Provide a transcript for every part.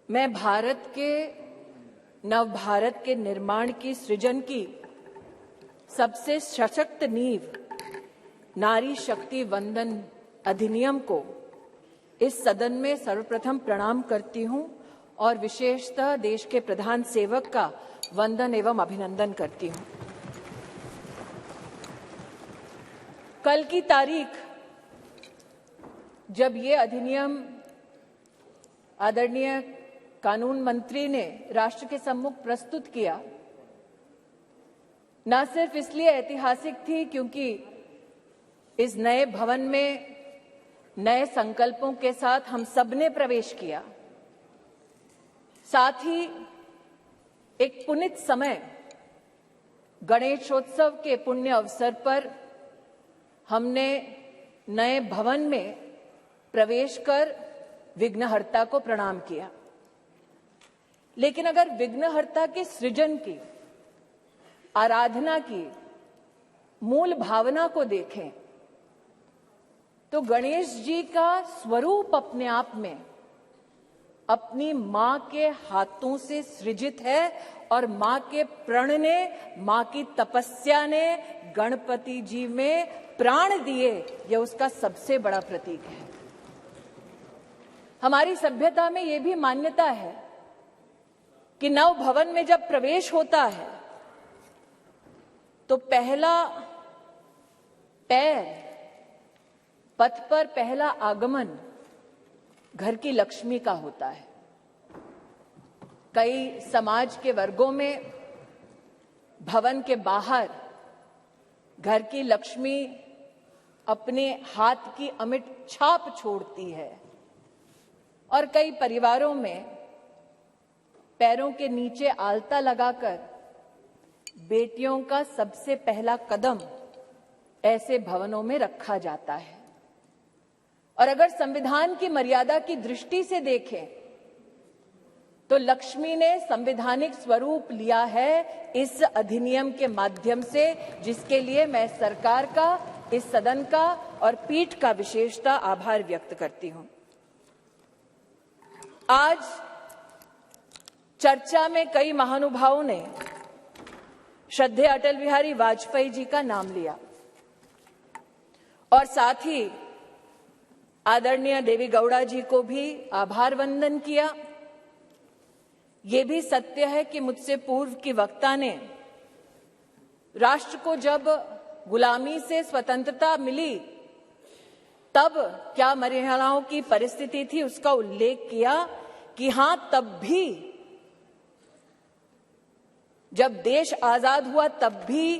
मैं भारत के नव भारत के निर्माण की सृजन की सबसे सशक्त नींव नारी शक्ति वंदन अधिनियम को इस सदन में सर्वप्रथम प्रणाम करती हूं और विशेषतः देश के प्रधान सेवक का वंदन एवं अभिनंदन करती हूं। कल की तारीख जब ये अधिनियम आदरणीय कानून मंत्री ने राष्ट्र के सम्मुख प्रस्तुत किया, न सिर्फ इसलिए ऐतिहासिक थी क्योंकि इस नए भवन में नए संकल्पों के साथ हम सबने प्रवेश किया, साथ ही एक पुनीत समय गणेशोत्सव के पुण्य अवसर पर हमने नए भवन में प्रवेश कर विघ्नहर्ता को प्रणाम किया। लेकिन अगर विघ्नहर्ता के सृजन की, आराधना की मूल भावना को देखें तो गणेश जी का स्वरूप अपने आप में अपनी मां के हाथों से सृजित है और मां के प्रण ने, मां की तपस्या ने गणपति जी में प्राण दिए, यह उसका सबसे बड़ा प्रतीक है। हमारी सभ्यता में यह भी मान्यता है कि नव भवन में जब प्रवेश होता है तो पहला पैर, पथ पर पहला आगमन घर की लक्ष्मी का होता है। कई समाज के वर्गों में भवन के बाहर घर की लक्ष्मी अपने हाथ की अमिट छाप छोड़ती है और कई परिवारों में पैरों के नीचे आलता लगाकर बेटियों का सबसे पहला कदम ऐसे भवनों में रखा जाता है। और अगर संविधान की मर्यादा की दृष्टि से देखें तो लक्ष्मी ने संवैधानिक स्वरूप लिया है इस अधिनियम के माध्यम से, जिसके लिए मैं सरकार का, इस सदन का और पीठ का विशेषतः आभार व्यक्त करती हूं। आज चर्चा में कई महानुभावों ने श्रद्धेय अटल बिहारी वाजपेयी जी का नाम लिया और साथ ही आदरणीय देवी गौड़ा जी को भी आभार वंदन किया। ये भी सत्य है कि मुझसे पूर्व की वक्ता ने राष्ट्र को जब गुलामी से स्वतंत्रता मिली तब क्या महिलाओं की परिस्थिति थी उसका उल्लेख किया कि हां, तब भी जब देश आजाद हुआ तब भी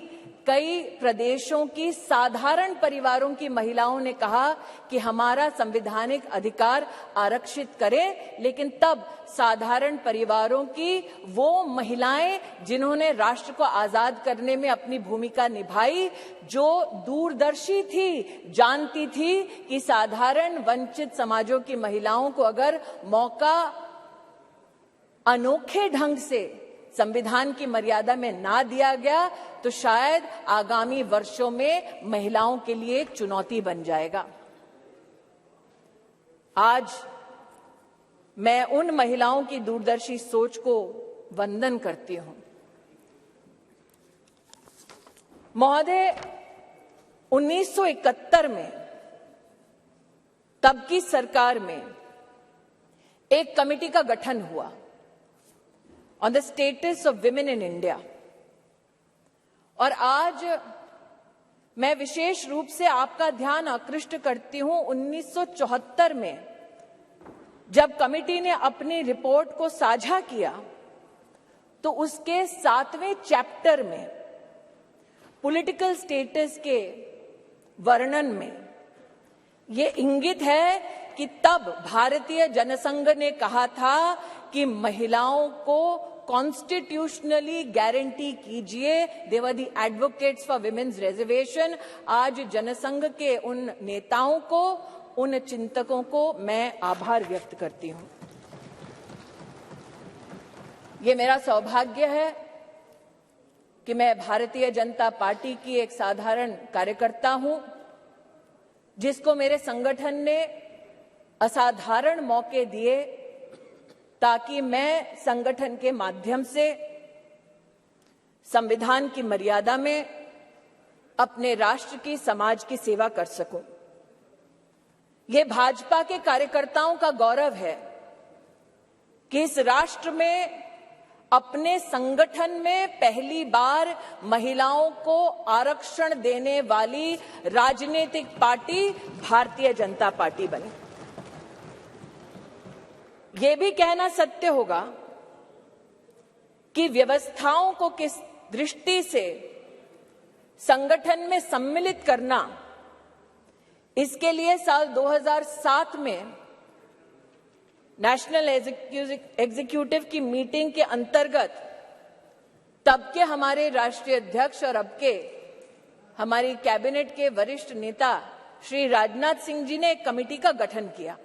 कई प्रदेशों की साधारण परिवारों की महिलाओं ने कहा कि हमारा संवैधानिक अधिकार आरक्षित करें, लेकिन तब साधारण परिवारों की वो महिलाएं जिन्होंने राष्ट्र को आजाद करने में अपनी भूमिका निभाई, जो दूरदर्शी थी, जानती थी कि साधारण वंचित समाजों की महिलाओं को अगर मौका अनोखे ढंग से संविधान की मर्यादा में ना दिया गया तो शायद आगामी वर्षों में महिलाओं के लिए एक चुनौती बन जाएगा। आज मैं उन महिलाओं की दूरदर्शी सोच को वंदन करती हूं। महोदय, 1971 में तब की सरकार में एक कमेटी का गठन हुआ on the status of women in India, और आज मैं विशेष रूप से आपका ध्यान आकृष्ट करती हूं 1974 में जब कमेटी ने अपनी रिपोर्ट को साझा किया तो उसके 7वें चैप्टर में पॉलिटिकल स्टेटस के वर्णन में ये इंगित है कि तब भारतीय जनसंघ ने कहा था कि महिलाओं को कॉन्स्टिट्यूशनली गारंटी कीजिए। They were the advocates for women's reservation. आज जनसंघ के उन नेताओं को, उन चिंतकों को मैं आभार व्यक्त करती हूं। ये मेरा सौभाग्य है कि मैं भारतीय जनता पार्टी की एक साधारण कार्यकर्ता हूं, जिसको मेरे संगठन ने असाधारण मौके दिए ताकि मैं संगठन के माध्यम से संविधान की मर्यादा में अपने राष्ट्र की, समाज की सेवा कर सकूं। ये भाजपा के कार्यकर्ताओं का गौरव है कि इस राष्ट्र में अपने संगठन में पहली बार महिलाओं को आरक्षण देने वाली राजनीतिक पार्टी भारतीय जनता पार्टी बनी। ये भी कहना सत्य होगा कि व्यवस्थाओं को किस दृष्टि से संगठन में सम्मिलित करना, इसके लिए साल 2007 में नेशनल एग्जीक्यूटिव की मीटिंग के अंतर्गत तब के हमारे राष्ट्रीय अध्यक्ष और अब के हमारी कैबिनेट के वरिष्ठ नेता श्री राजनाथ सिंह जी ने एक कमेटी का गठन किया।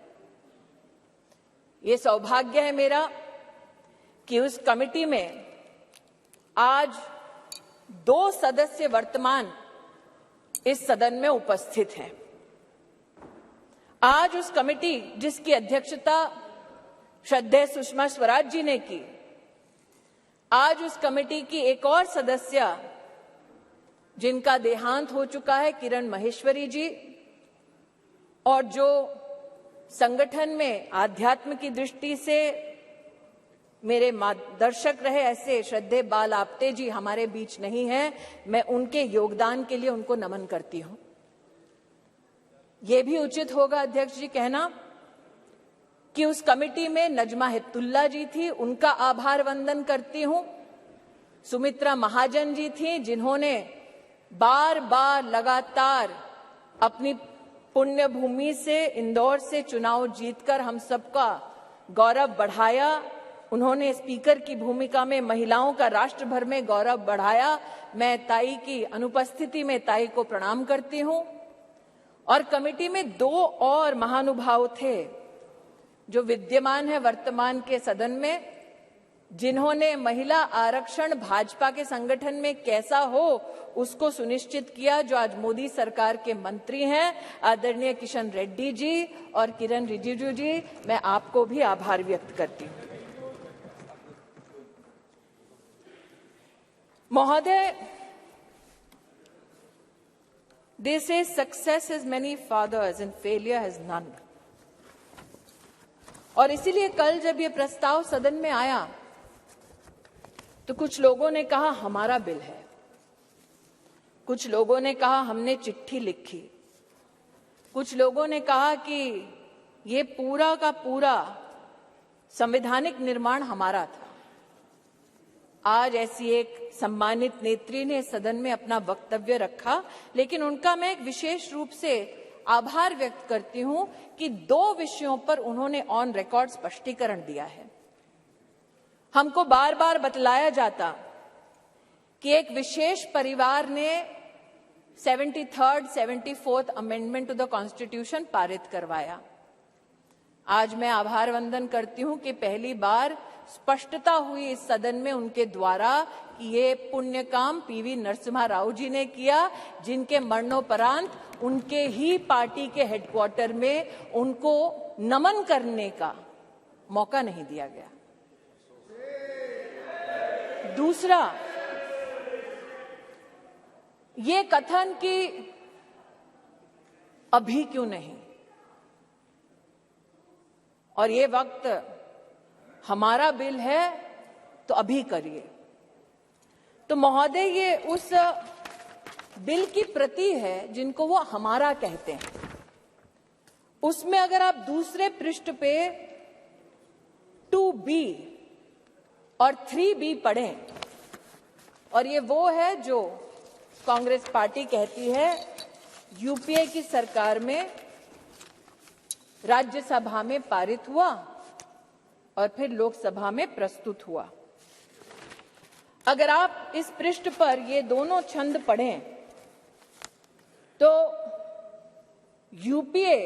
ये सौभाग्य है मेरा कि उस कमेटी में आज 2 सदस्य वर्तमान इस सदन में उपस्थित हैं। आज उस कमेटी जिसकी अध्यक्षता श्रद्धेय सुषमा स्वराज जी ने की, आज उस कमेटी की एक और सदस्य जिनका देहांत हो चुका है, किरण माहेश्वरी जी, और जो संगठन में आध्यात्म की दृष्टि से मेरे मार्गदर्शक रहे, ऐसे श्रद्धेय बाल आपटे जी हमारे बीच नहीं हैं। मैं उनके योगदान के लिए उनको नमन करती हूं। ये भी उचित होगा अध्यक्ष जी कहना कि उस कमेटी में नजमा हिप्तुल्ला जी थी, उनका आभार वंदन करती हूं। सुमित्रा महाजन जी थी, जिन्होंने बार बार लगातार अपनी पुण्य भूमि से, इंदौर से चुनाव जीतकर हम सबका गौरव बढ़ाया। उन्होंने स्पीकर की भूमिका में महिलाओं का राष्ट्र भर में गौरव बढ़ाया। मैं ताई की अनुपस्थिति में ताई को प्रणाम करती हूं। और कमेटी में 2 और महानुभाव थे जो विद्यमान है वर्तमान के सदन में, जिन्होंने महिला आरक्षण भाजपा के संगठन में कैसा हो उसको सुनिश्चित किया, जो आज मोदी सरकार के मंत्री हैं, आदरणीय किशन रेड्डी जी और किरण रिजिजू जी। मैं आपको भी आभार व्यक्त करती हूं। महोदय, they say success has many fathers and failure has none. और इसीलिए कल जब ये प्रस्ताव सदन में आया तो कुछ लोगों ने कहा हमारा बिल है, कुछ लोगों ने कहा हमने चिट्ठी लिखी, कुछ लोगों ने कहा कि ये पूरा का पूरा संवैधानिक निर्माण हमारा था। आज ऐसी एक सम्मानित नेत्री ने सदन में अपना वक्तव्य रखा, लेकिन उनका मैं एक विशेष रूप से आभार व्यक्त करती हूं कि 2 विषयों पर उन्होंने ऑन रिकॉर्ड स्पष्टीकरण दिया है। हमको बार बार बतलाया जाता कि एक विशेष परिवार ने 73rd, 74th amendment to the constitution पारित करवाया। आज मैं आभार वंदन करती हूं कि पहली बार स्पष्टता हुई इस सदन में उनके द्वारा कि ये पुण्य काम पीवी नरसिम्हा राव जी ने किया, जिनके मरणोपरांत उनके ही पार्टी के हेडक्वार्टर में उनको नमन करने का मौका नहीं दिया गया। दूसरा, ये कथन कि अभी क्यों नहीं और ये वक्त हमारा बिल है तो अभी करिए। तो महोदय, ये उस बिल की प्रति है जिनको वो हमारा कहते हैं। उसमें अगर आप दूसरे पृष्ठ पे 2B और 3B पढ़ें, और ये वो है जो कांग्रेस पार्टी कहती है यूपीए की सरकार में राज्यसभा में पारित हुआ और फिर लोकसभा में प्रस्तुत हुआ। अगर आप इस पृष्ठ पर ये दोनों छंद पढ़ें तो यूपीए,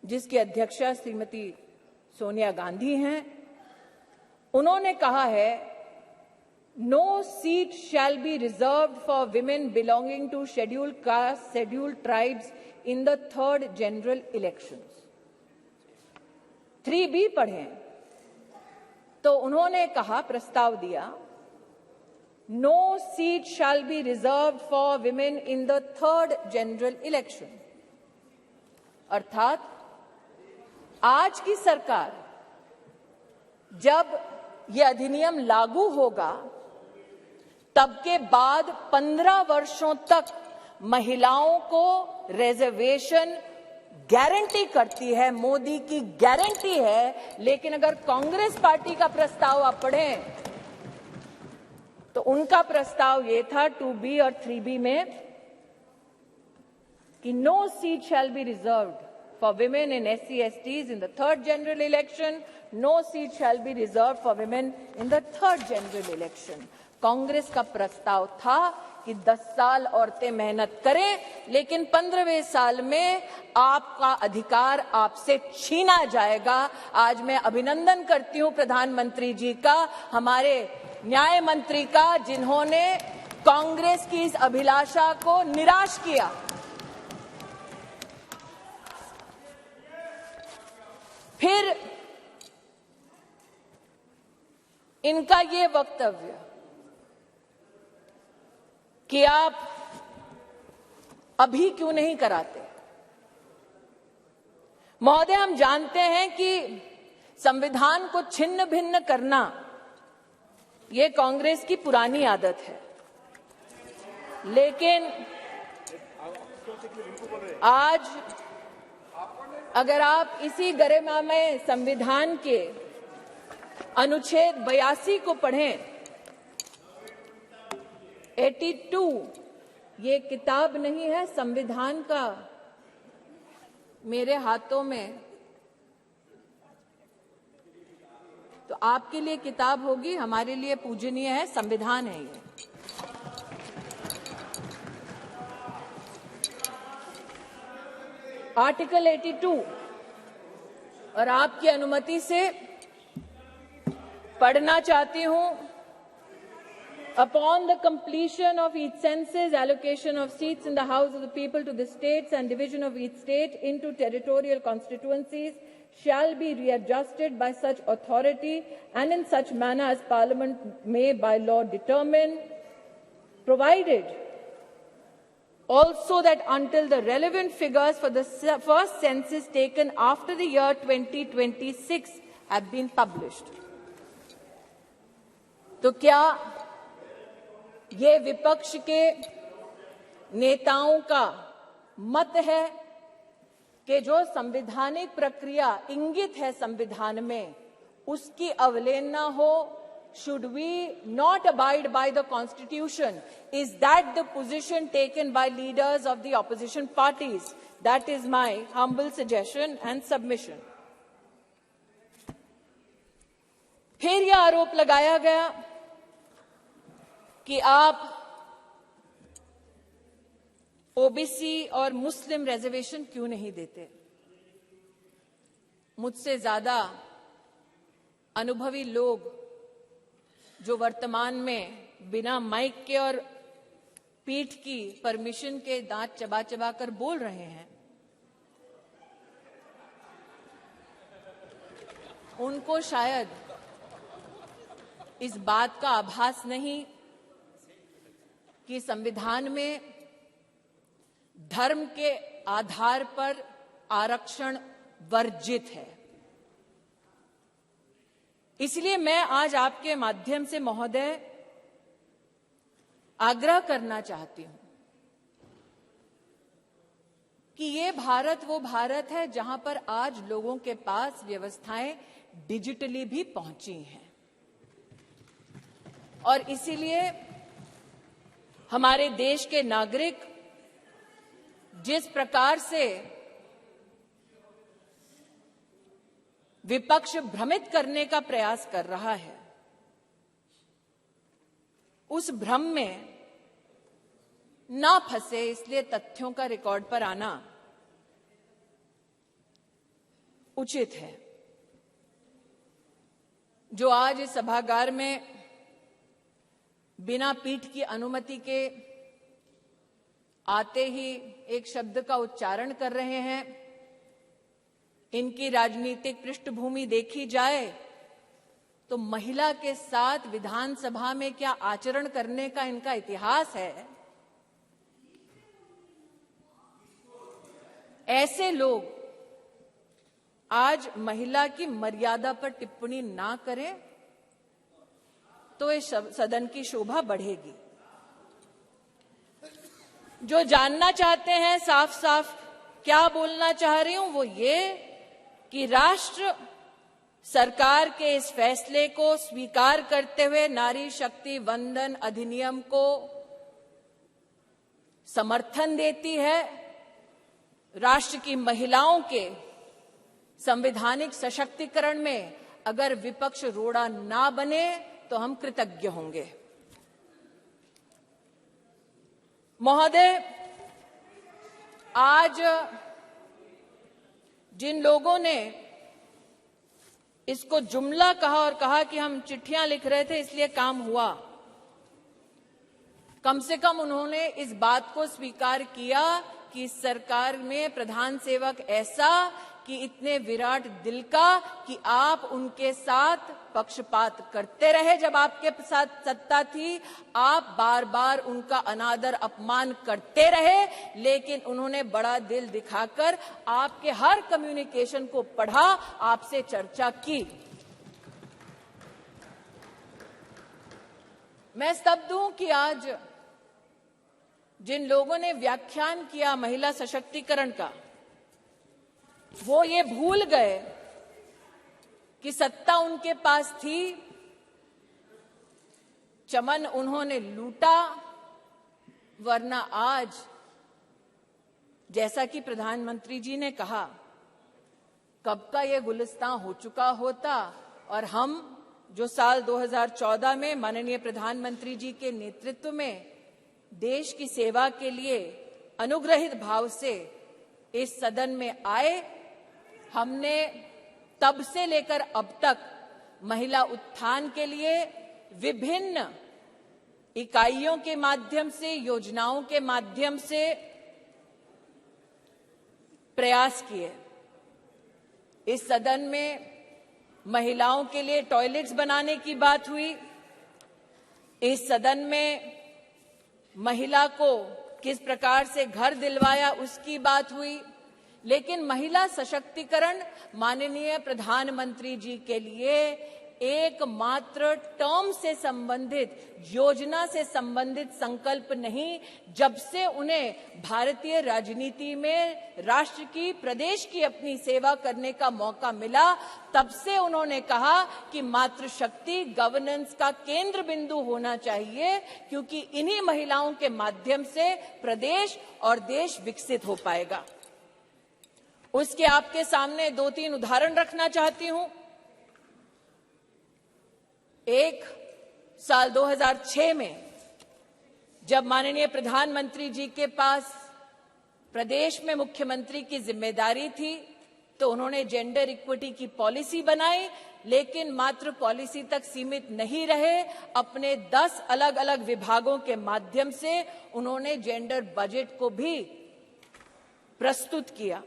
जिसकी अध्यक्षा श्रीमती सोनिया गांधी हैं, उन्होंने कहा है no seat shall be reserved for women belonging to scheduled caste, scheduled tribes in the 3rd general elections. 3B पढ़ें तो उन्होंने कहा, प्रस्ताव दिया, no seat shall be reserved for women in the third general election. अर्थात आज की सरकार जब यह अधिनियम लागू होगा तब के बाद 15 वर्षों तक महिलाओं को रिजर्वेशन गारंटी करती है, मोदी की गारंटी है। लेकिन अगर कांग्रेस पार्टी का प्रस्ताव आप पढ़ें तो उनका प्रस्ताव ये था 2B और 3B में कि no seat shall be reserved for women in SC/STs in the third general election. No seat shall be reserved for women in the third general election. Congress का प्रस्ताव था कि 10 साल औरतें मेहनत करें, लेकिन 15वें साल में आपका अधिकार आपसे छीना जाएगा। आज मैं अभिनंदन करती हूं प्रधानमंत्री जी का, हमारे न्याय मंत्री का, जिन्होंने कांग्रेस की इस अभिलाषा को निराश किया। फिर इनका ये वक्तव्य कि आप अभी क्यों नहीं कराते। महोदय, हम जानते हैं कि संविधान को छिन्न भिन्न करना ये कांग्रेस की पुरानी आदत है, लेकिन आज अगर आप इसी गरिमामय संविधान के अनुच्छेद 82 को पढ़ें, 82 ये किताब नहीं है संविधान का, मेरे हाथों में, तो आपके लिए किताब होगी, हमारे लिए पूजनीय है, संविधान है ये। आर्टिकल 82 और आपकी अनुमति से पढ़ना चाहती हूं। Upon the completion of each census, allocation of seats in the House of the People to the states and division of each state into territorial constituencies shall be readjusted by such authority and in such manner as Parliament may by law determine, provided also that until the relevant figures for the first census taken after the year 2026 have been published. तो क्या ये विपक्ष के नेताओं का मत है कि जो संवैधानिक प्रक्रिया इंगित है संविधान में, उसकी अवहेलना हो? Should we not abide by the Constitution? Is that the position taken by leaders of the opposition parties? That is my humble suggestion and submission. फिर यह आरोप लगाया गया कि आप ओबीसी और मुस्लिम रिजर्वेशन क्यों नहीं देते। मुझसे ज्यादा अनुभवी लोग जो वर्तमान में बिना माइक के और पीठ की परमिशन के दांत चबा चबा कर बोल रहे हैं, उनको शायद इस बात का आभास नहीं कि संविधान में धर्म के आधार पर आरक्षण वर्जित है। इसलिए मैं आज आपके माध्यम से महोदय आग्रह करना चाहती हूं कि ये भारत वो भारत है जहां पर आज लोगों के पास व्यवस्थाएं डिजिटली भी पहुंची हैं, और इसीलिए हमारे देश के नागरिक जिस प्रकार से विपक्ष भ्रमित करने का प्रयास कर रहा है, उस भ्रम में ना फंसे, इसलिए तथ्यों का रिकॉर्ड पर आना उचित है। जो आज इस सभागार में बिना पीठ की अनुमति के आते ही एक शब्द का उच्चारण कर रहे हैं, इनकी राजनीतिक पृष्ठभूमि देखी जाए तो महिला के साथ विधानसभा में क्या आचरण करने का इनका इतिहास है। ऐसे लोग आज महिला की मर्यादा पर टिप्पणी ना करें तो इस सदन की शोभा बढ़ेगी। जो जानना चाहते हैं साफ साफ क्या बोलना चाह रही हूं वो ये कि राष्ट्र सरकार के इस फैसले को स्वीकार करते हुए नारी शक्ति वंदन अधिनियम को समर्थन देती है। राष्ट्र की महिलाओं के संवैधानिक सशक्तिकरण में अगर विपक्ष रोड़ा ना बने तो हम कृतज्ञ होंगे। महोदय, आज जिन लोगों ने इसको जुमला कहा और कहा कि हम चिट्ठियां लिख रहे थे इसलिए काम हुआ, कम से कम उन्होंने इस बात को स्वीकार किया कि सरकार में प्रधान सेवक ऐसा कि इतने विराट दिल का कि आप उनके साथ पक्षपात करते रहे। जब आपके साथ सत्ता थी आप बार बार उनका अनादर अपमान करते रहे, लेकिन उन्होंने बड़ा दिल दिखाकर आपके हर कम्युनिकेशन को पढ़ा, आपसे चर्चा की। मैं स्तब्ध हूं कि आज जिन लोगों ने व्याख्यान किया महिला सशक्तिकरण का, वो ये भूल गए कि सत्ता उनके पास थी, चमन उन्होंने लूटा, वरना आज जैसा कि प्रधानमंत्री जी ने कहा कब का ये गुलिस्तां हो चुका होता और हम जो साल 2014 में माननीय प्रधानमंत्री जी के नेतृत्व में देश की सेवा के लिए अनुग्रहित भाव से इस सदन में आए, हमने तब से लेकर अब तक महिला उत्थान के लिए विभिन्न इकाइयों के माध्यम से, योजनाओं के माध्यम से प्रयास किए। इस सदन में महिलाओं के लिए टॉयलेट्स बनाने की बात हुई, इस सदन में महिला को किस प्रकार से घर दिलवाया उसकी बात हुई, लेकिन महिला सशक्तिकरण माननीय प्रधानमंत्री जी के लिए एकमात्र टर्म से संबंधित, योजना से संबंधित संकल्प नहीं। जब से उन्हें भारतीय राजनीति में राष्ट्र की, प्रदेश की अपनी सेवा करने का मौका मिला, तब से उन्होंने कहा कि मातृशक्ति गवर्नेंस का केंद्र बिंदु होना चाहिए, क्योंकि इन्हीं महिलाओं के माध्यम से प्रदेश और देश विकसित हो पाएगा। उसके आपके सामने 2-3 उदाहरण रखना चाहती हूं। एक, साल 2006 में जब माननीय प्रधानमंत्री जी के पास प्रदेश में मुख्यमंत्री की जिम्मेदारी थी तो उन्होंने जेंडर इक्विटी की पॉलिसी बनाई, लेकिन मात्र पॉलिसी तक सीमित नहीं रहे, अपने 10 अलग अलग विभागों के माध्यम से उन्होंने जेंडर बजट को भी प्रस्तुत किया।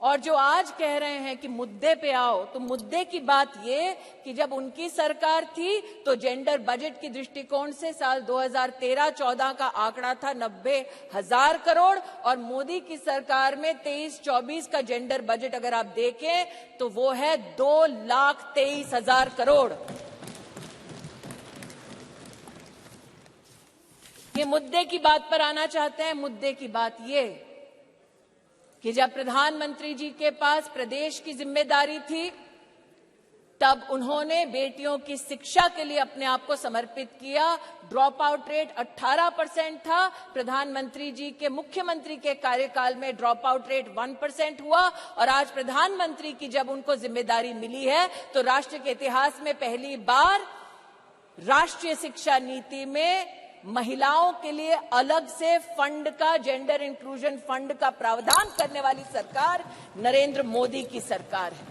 और जो आज कह रहे हैं कि मुद्दे पे आओ, तो मुद्दे की बात ये कि जब उनकी सरकार थी तो जेंडर बजट की दृष्टिकोण से साल 2013-14 का आंकड़ा था 90,000 करोड़ और मोदी की सरकार में 23-24 का जेंडर बजट अगर आप देखें तो वो है 2,23,000 करोड़। ये मुद्दे की बात पर आना चाहते हैं। मुद्दे की बात ये कि जब प्रधानमंत्री जी के पास प्रदेश की जिम्मेदारी थी तब उन्होंने बेटियों की शिक्षा के लिए अपने आप को समर्पित किया। ड्रॉप आउट रेट 18% था, प्रधानमंत्री जी के मुख्यमंत्री के कार्यकाल में ड्रॉप आउट रेट 1% हुआ और आज प्रधानमंत्री की जब उनको जिम्मेदारी मिली है तो राष्ट्र के इतिहास में पहली बार राष्ट्रीय शिक्षा नीति में महिलाओं के लिए अलग से फंड का, जेंडर इंक्लूजन फंड का प्रावधान करने वाली सरकार नरेंद्र मोदी की सरकार है।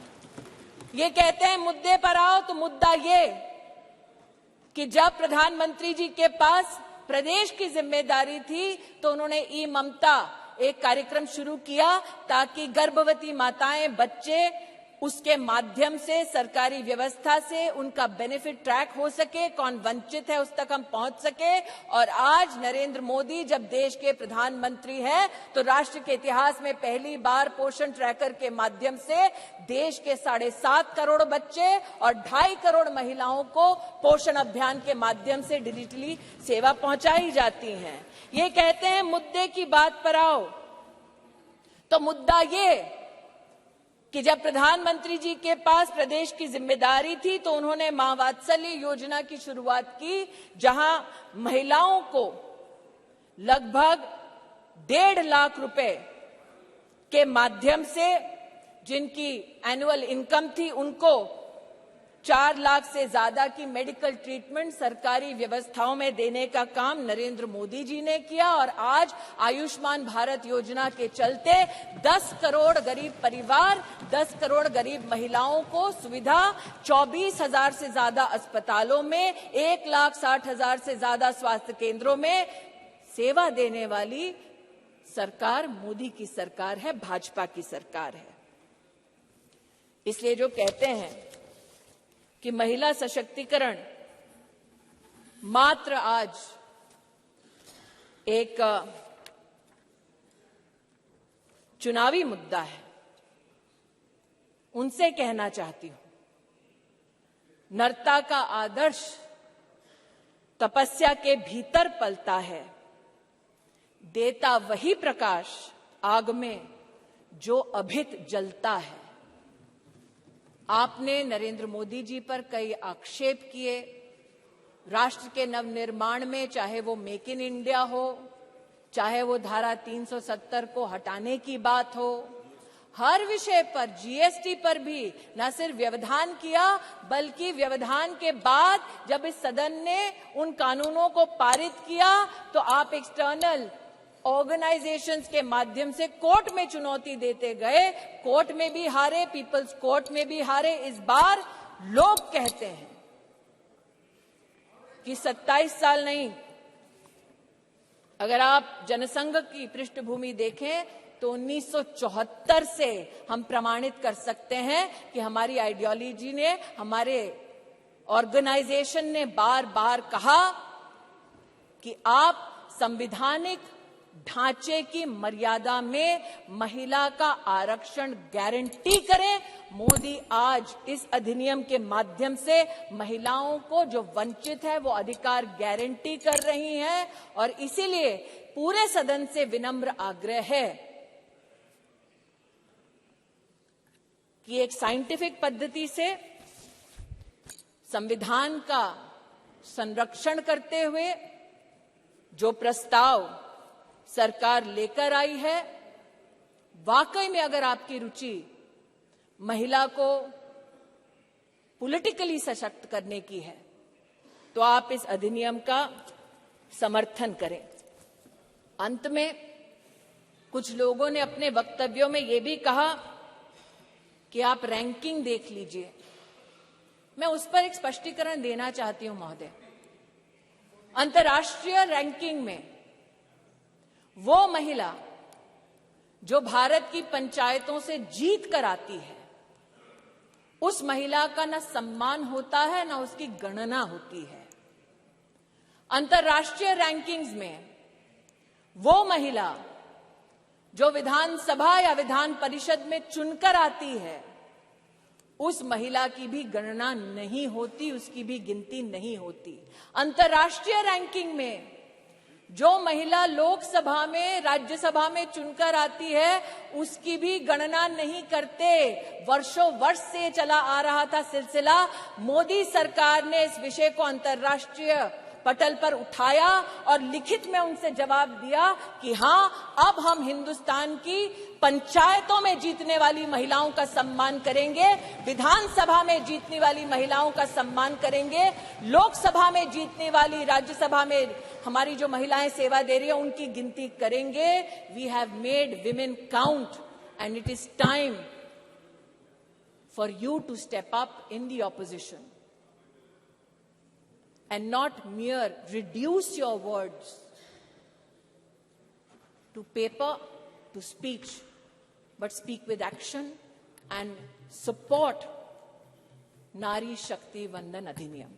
ये कहते हैं मुद्दे पर आओ, तो मुद्दा ये कि जब प्रधानमंत्री जी के पास प्रदेश की जिम्मेदारी थी तो उन्होंने ई ममता एक कार्यक्रम शुरू किया ताकि गर्भवती माताएं, बच्चे उसके माध्यम से सरकारी व्यवस्था से उनका बेनिफिट ट्रैक हो सके, कौन वंचित है उस तक हम पहुंच सके। और आज नरेंद्र मोदी जब देश के प्रधानमंत्री हैं तो राष्ट्र के इतिहास में पहली बार पोषण ट्रैकर के माध्यम से देश के 7.5 करोड़ बच्चे और 2.5 करोड़ महिलाओं को पोषण अभियान के माध्यम से डिजिटली सेवा पहुंचाई जाती है। ये कहते हैं मुद्दे की बात पर आओ, तो मुद्दा ये कि जब प्रधानमंत्री जी के पास प्रदेश की जिम्मेदारी थी तो उन्होंने मां वात्सल्य योजना की शुरुआत की, जहां महिलाओं को लगभग 1.5 लाख रुपए के माध्यम से जिनकी एनुअल इनकम थी उनको 4 लाख से ज्यादा की मेडिकल ट्रीटमेंट सरकारी व्यवस्थाओं में देने का काम नरेंद्र मोदी जी ने किया। और आज आयुष्मान भारत योजना के चलते 10 करोड़ गरीब परिवार, 10 करोड़ गरीब महिलाओं को सुविधा, 24,000 से ज्यादा अस्पतालों में, 1,60,000 से ज्यादा स्वास्थ्य केंद्रों में सेवा देने वाली सरकार मोदी की सरकार है, भाजपा की सरकार है। इसलिए जो कहते हैं कि महिला सशक्तिकरण मात्र आज एक चुनावी मुद्दा है, उनसे कहना चाहती हूं, नरता का आदर्श तपस्या के भीतर पलता है, देता वही प्रकाश आग में जो अभित जलता है। आपने नरेंद्र मोदी जी पर कई आक्षेप किए राष्ट्र के नवनिर्माण में, चाहे वो मेक इन इंडिया हो, चाहे वो धारा 370 को हटाने की बात हो, हर विषय पर, जीएसटी पर भी न सिर्फ व्यवधान किया बल्कि व्यवधान के बाद जब इस सदन ने उन कानूनों को पारित किया तो आप एक्सटर्नल ऑर्गेनाइजेशंस के माध्यम से कोर्ट में चुनौती देते गए, कोर्ट में भी हारे, पीपल्स कोर्ट में भी हारे। इस बार लोग कहते हैं कि 27 साल नहीं, अगर आप जनसंघ की पृष्ठभूमि देखें तो 1974 से हम प्रमाणित कर सकते हैं कि हमारी आइडियोलॉजी ने, हमारे ऑर्गेनाइजेशन ने बार बार कहा कि आप संवैधानिक ढांचे की मर्यादा में महिला का आरक्षण गारंटी करें। मोदी आज इस अधिनियम के माध्यम से महिलाओं को जो वंचित है वो अधिकार गारंटी कर रही हैं। और इसीलिए पूरे सदन से विनम्र आग्रह है कि एक साइंटिफिक पद्धति से संविधान का संरक्षण करते हुए जो प्रस्ताव सरकार लेकर आई है, वाकई में अगर आपकी रुचि महिला को पॉलिटिकली सशक्त करने की है तो आप इस अधिनियम का समर्थन करें। अंत में कुछ लोगों ने अपने वक्तव्यों में यह भी कहा कि आप रैंकिंग देख लीजिए। मैं उस पर एक स्पष्टीकरण देना चाहती हूं महोदय। अंतर्राष्ट्रीय रैंकिंग में वो महिला जो भारत की पंचायतों से जीत कर आती है, उस महिला का न सम्मान होता है न उसकी गणना होती है। अंतर्राष्ट्रीय रैंकिंग्स में वो महिला जो विधानसभा या विधान परिषद में चुनकर आती है, उस महिला की भी गणना नहीं होती, उसकी भी गिनती नहीं होती। अंतर्राष्ट्रीय रैंकिंग में जो महिला लोकसभा में, राज्यसभा में चुनकर आती है, उसकी भी गणना नहीं करते। वर्षों वर्ष से चला आ रहा था सिलसिला। मोदी सरकार ने इस विषय को अंतर्राष्ट्रीय पटल पर उठाया और लिखित में उनसे जवाब दिया कि हां, अब हम हिंदुस्तान की पंचायतों में जीतने वाली महिलाओं का सम्मान करेंगे, विधानसभा में जीतने वाली महिलाओं का सम्मान करेंगे, लोकसभा में जीतने वाली, राज्यसभा में हमारी जो महिलाएं सेवा दे रही है उनकी गिनती करेंगे। We have made women count and it is time for you to step up in the opposition and not mere reduce your words to paper, to speech, but speak with action and support Nari Shakti Vandan Adhiniyam.